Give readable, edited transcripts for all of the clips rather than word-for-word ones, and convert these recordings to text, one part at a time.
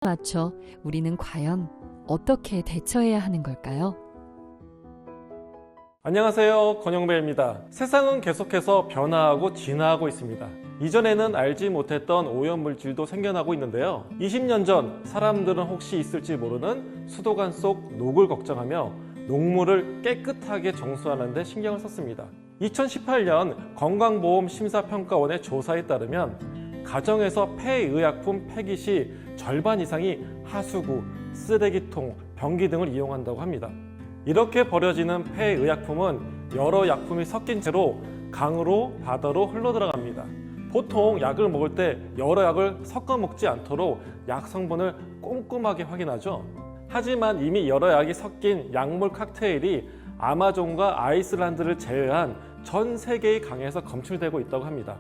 맞춰 우리는 과연 어떻게 대처해야 하는 걸까요? 안녕하세요, 권영배입니다. 세상은 계속해서 변화하고 진화하고 있습니다. 이전에는 알지 못했던 오염물질도 생겨나고 있는데요. 20년 전 사람들은 혹시 있을지 모르는 수도관 속 녹을 걱정하며 녹물을 깨끗하게 정수하는 데 신경을 썼습니다. 2018년 건강보험심사평가원의 조사에 따르면 가정에서 폐의약품 폐기 시 절반 이상이 하수구, 쓰레기통, 변기 등을 이용한다고 합니다. 이렇게 버려지는 폐의약품은 여러 약품이 섞인 채로 강으로, 바다로 흘러들어갑니다. 보통 약을 먹을 때 여러 약을 섞어 먹지 않도록 약 성분을 꼼꼼하게 확인하죠. 하지만 이미 여러 약이 섞인 약물 칵테일이 아마존과 아이슬란드를 제외한 전 세계의 강에서 검출되고 있다고 합니다.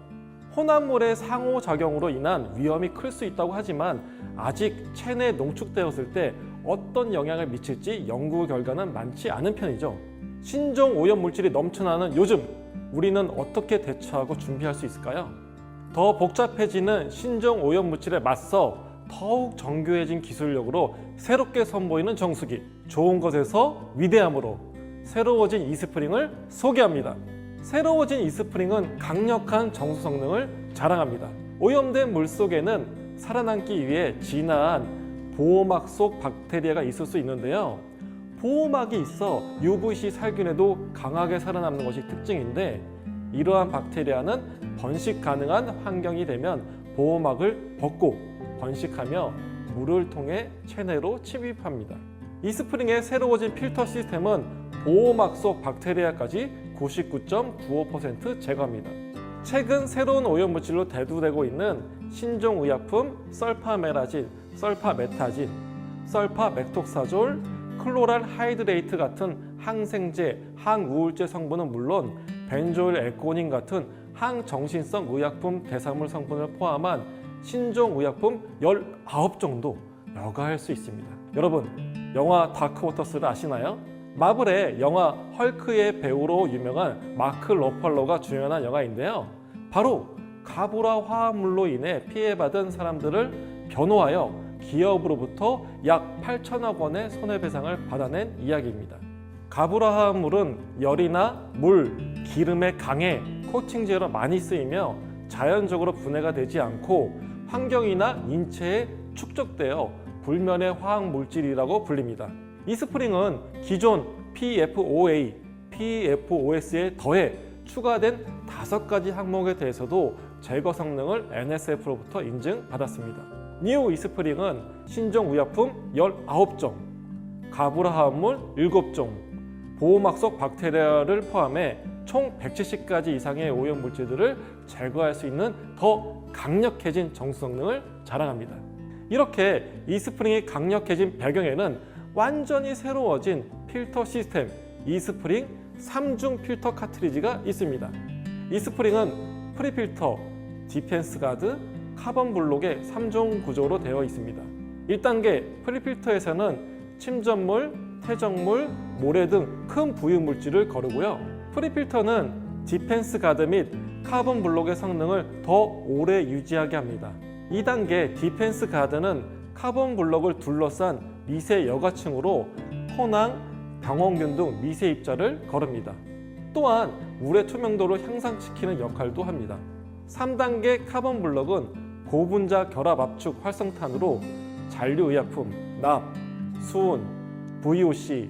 혼합물의 상호작용으로 인한 위험이 클 수 있다고 하지만 아직 체내에 농축되었을 때 어떤 영향을 미칠지 연구 결과는 많지 않은 편이죠. 신종 오염물질이 넘쳐나는 요즘 우리는 어떻게 대처하고 준비할 수 있을까요? 더 복잡해지는 신종 오염물질에 맞서 더욱 정교해진 기술력으로 새롭게 선보이는 정수기, 좋은 것에서 위대함으로 새로워진 이스프링을 소개합니다. 새로워진 이스프링은 강력한 정수 성능을 자랑합니다. 오염된 물 속에는 살아남기 위해 진화한 보호막 속 박테리아가 있을 수 있는데요. 보호막이 있어 UVC 살균에도 강하게 살아남는 것이 특징인데, 이러한 박테리아는 번식 가능한 환경이 되면 보호막을 벗고 번식하며 물을 통해 체내로 침입합니다. 이스프링의 새로워진 필터 시스템은 보호막 속 박테리아까지 99.95% 제거합니다. 최근 새로운 오염물질로 대두되고 있는 신종의약품 설파메라진, 설파메타진, 설파맥톡사졸, 클로랄 하이드레이트 같은 항생제, 항우울제 성분은 물론 벤조일 에코닌 같은 항정신성 의약품 대사물 성분을 포함한 신종의약품 19종도 여과할 수 있습니다. 여러분, 영화 다크워터스를 아시나요? 마블의 영화 헐크의 배우로 유명한 마크 러팔로가 주연한 영화인데요. 바로 가브라 화합물로 인해 피해받은 사람들을 변호하여 기업으로부터 약 8천억 원의 손해배상을 받아낸 이야기입니다. 가브라 화합물은 열이나 물, 기름에 강해 코팅제로 많이 쓰이며 자연적으로 분해가 되지 않고 환경이나 인체에 축적되어 불면의 화학물질이라고 불립니다. 이스프링은 기존 PFOA, PFOS에 더해 추가된 5가지 항목에 대해서도 제거 성능을 NSF로부터 인증받았습니다. 뉴 이스프링은 신종의약품 19종, 가브라 화합물 7종, 보호막 속 박테리아를 포함해 총 170가지 이상의 오염물질들을 제거할 수 있는 더 강력해진 정수 성능을 자랑합니다. 이렇게 이스프링이 강력해진 배경에는 완전히 새로워진 필터 시스템 이스프링 3중 필터 카트리지가 있습니다. 이스프링은 프리필터, 디펜스 가드, 카본 블록의 3종 구조로 되어 있습니다. 1단계 프리필터에서는 침전물, 퇴적물, 모래 등 큰 부유물질을 거르고요. 프리필터는 디펜스 가드 및 카본 블록의 성능을 더 오래 유지하게 합니다. 2단계 디펜스 가드는 카본 블록을 둘러싼 미세 여과층으로 토낭, 병원균 등 미세 입자를 거릅니다. 또한 물의 투명도를 향상시키는 역할도 합니다. 3단계 카본 블록은 고분자 결합 압축 활성탄으로 잔류의약품, 납, 수은, VOC,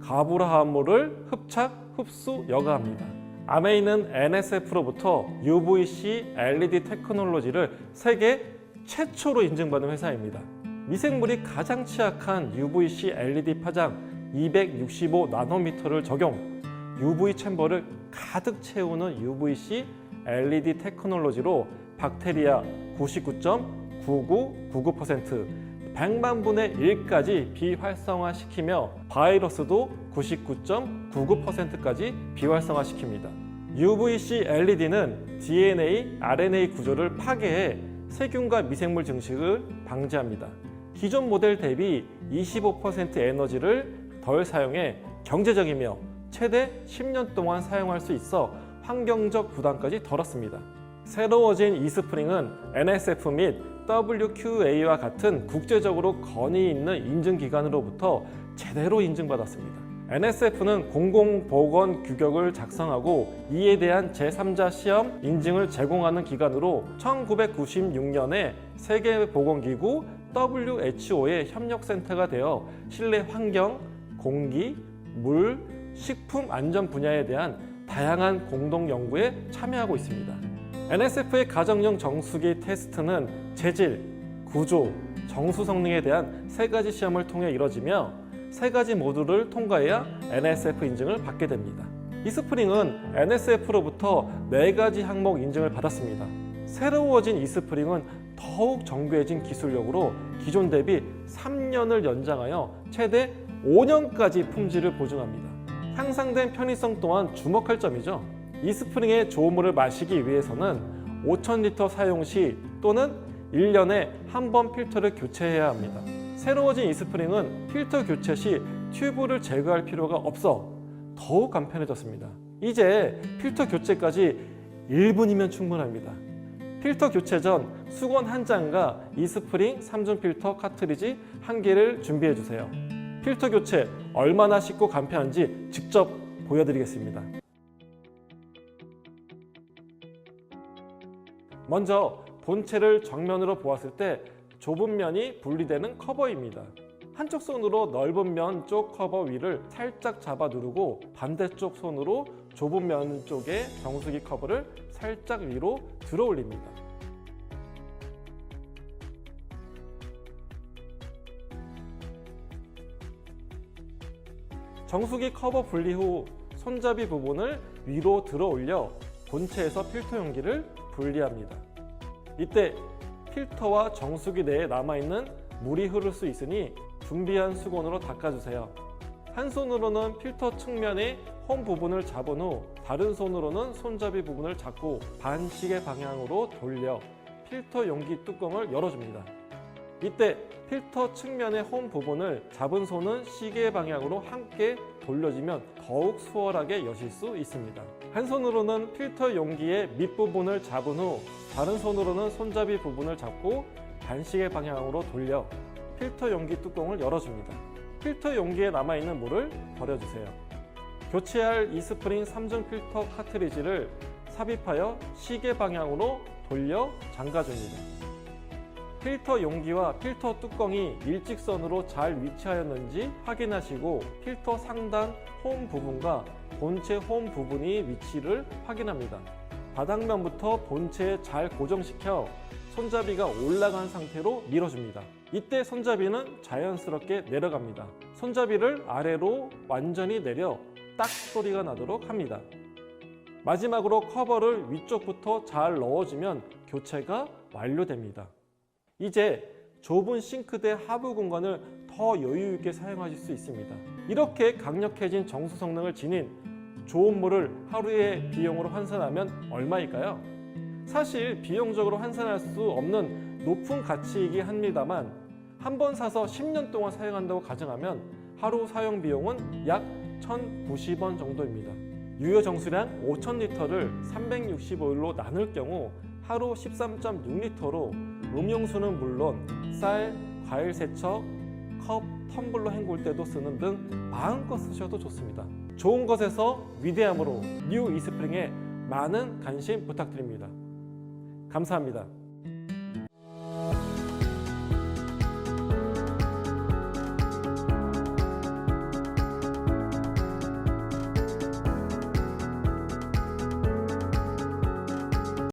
가브라 화합물을 흡착, 흡수, 여과합니다. 아메이는 NSF로부터 UVC LED 테크놀로지를 세계 최초로 인증받은 회사입니다. 미생물이 가장 취약한 UVC LED 파장 265나노미터를 적용, UV 챔버를 가득 채우는 UVC LED 테크놀로지로 박테리아 99.9999%, 100만 분의 1까지 비활성화시키며 바이러스도 99.99%까지 비활성화시킵니다. UVC LED는 DNA, RNA 구조를 파괴해 세균과 미생물 증식을 방지합니다. 기존 모델 대비 25% 에너지를 덜 사용해 경제적이며 최대 10년 동안 사용할 수 있어 환경적 부담까지 덜었습니다. 새로워진 이스프링은 NSF 및 WQA와 같은 국제적으로 권위 있는 인증기관으로부터 제대로 인증받았습니다. NSF는 공공보건 규격을 작성하고 이에 대한 제3자 시험 인증을 제공하는 기관으로 1996년에 세계보건기구 WHO의 협력센터가 되어 실내 환경, 공기, 물, 식품 안전 분야에 대한 다양한 공동 연구에 참여하고 있습니다. NSF의 가정용 정수기 테스트는 재질, 구조, 정수 성능에 대한 3가지 시험을 통해 이뤄지며 3가지 모두를 통과해야 NSF 인증을 받게 됩니다. 이스프링은 NSF로부터 4가지 항목 인증을 받았습니다. 새로워진 이스프링은 더욱 정교해진 기술력으로 기존 대비 3년을 연장하여 최대 5년까지 품질을 보증합니다. 향상된 편의성 또한 주목할 점이죠. 이스프링의 좋은 물을 마시기 위해서는 5,000리터 사용 시 또는 1년에 한 번 필터를 교체해야 합니다. 새로워진 이스프링은 필터 교체 시 튜브를 제거할 필요가 없어 더욱 간편해졌습니다. 이제 필터 교체까지 1분이면 충분합니다. 필터 교체 전 수건 1장과 이스프링 3중 필터 카트리지 1개를 준비해 주세요. 필터 교체 얼마나 쉽고 간편한지 직접 보여드리겠습니다. 먼저 본체를 정면으로 보았을 때 좁은 면이 분리되는 커버입니다. 한쪽 손으로 넓은 면 쪽 커버 위를 살짝 잡아 누르고 반대쪽 손으로 좁은 면 쪽의 정수기 커버를 살짝 위로 들어 올립니다. 정수기 커버 분리 후 손잡이 부분을 위로 들어 올려 본체에서 필터 용기를 분리합니다. 이때 필터와 정수기 내에 남아있는 물이 흐를 수 있으니 준비한 수건으로 닦아주세요. 한 손으로는 필터 측면의 홈 부분을 잡은 후 다른 손으로는 손잡이 부분을 잡고 반시계 방향으로 돌려 필터 용기 뚜껑을 열어줍니다. 이때 필터 측면의 홈 부분을 잡은 손은 시계 방향으로 함께 돌려주면 더욱 수월하게 여실 수 있습니다. 한 손으로는 필터 용기의 밑부분을 잡은 후 다른 손으로는 손잡이 부분을 잡고 반시계 방향으로 돌려 필터 용기 뚜껑을 열어줍니다. 필터 용기에 남아있는 물을 버려주세요. 교체할 이스프링 3중 필터 카트리지를 삽입하여 시계 방향으로 돌려 잠가줍니다. 필터 용기와 필터 뚜껑이 일직선으로 잘 위치하였는지 확인하시고 필터 상단 홈 부분과 본체 홈 부분의 위치를 확인합니다. 바닥면부터 본체에 잘 고정시켜 손잡이가 올라간 상태로 밀어줍니다. 이때 손잡이는 자연스럽게 내려갑니다. 손잡이를 아래로 완전히 내려 딱 소리가 나도록 합니다. 마지막으로 커버를 위쪽부터 잘 넣어주면 교체가 완료됩니다. 이제 좁은 싱크대 하부 공간을 더 여유 있게 사용하실 수 있습니다. 이렇게 강력해진 정수 성능을 지닌 좋은 물을 하루의 비용으로 환산하면 얼마일까요? 사실 비용적으로 환산할 수 없는 높은 가치이긴 합니다만 한 번 사서 10년 동안 사용한다고 가정하면 하루 사용 비용은 약 1,090원 정도입니다. 유효 정수량 5,000리터를 365일로 나눌 경우 하루 13.6리터로 음용수는 물론 쌀, 과일 세척, 컵, 텀블러 헹굴 때도 쓰는 등 마음껏 쓰셔도 좋습니다. 좋은 것에서 위대함으로 뉴 이스프링에 많은 관심 부탁드립니다. 감사합니다.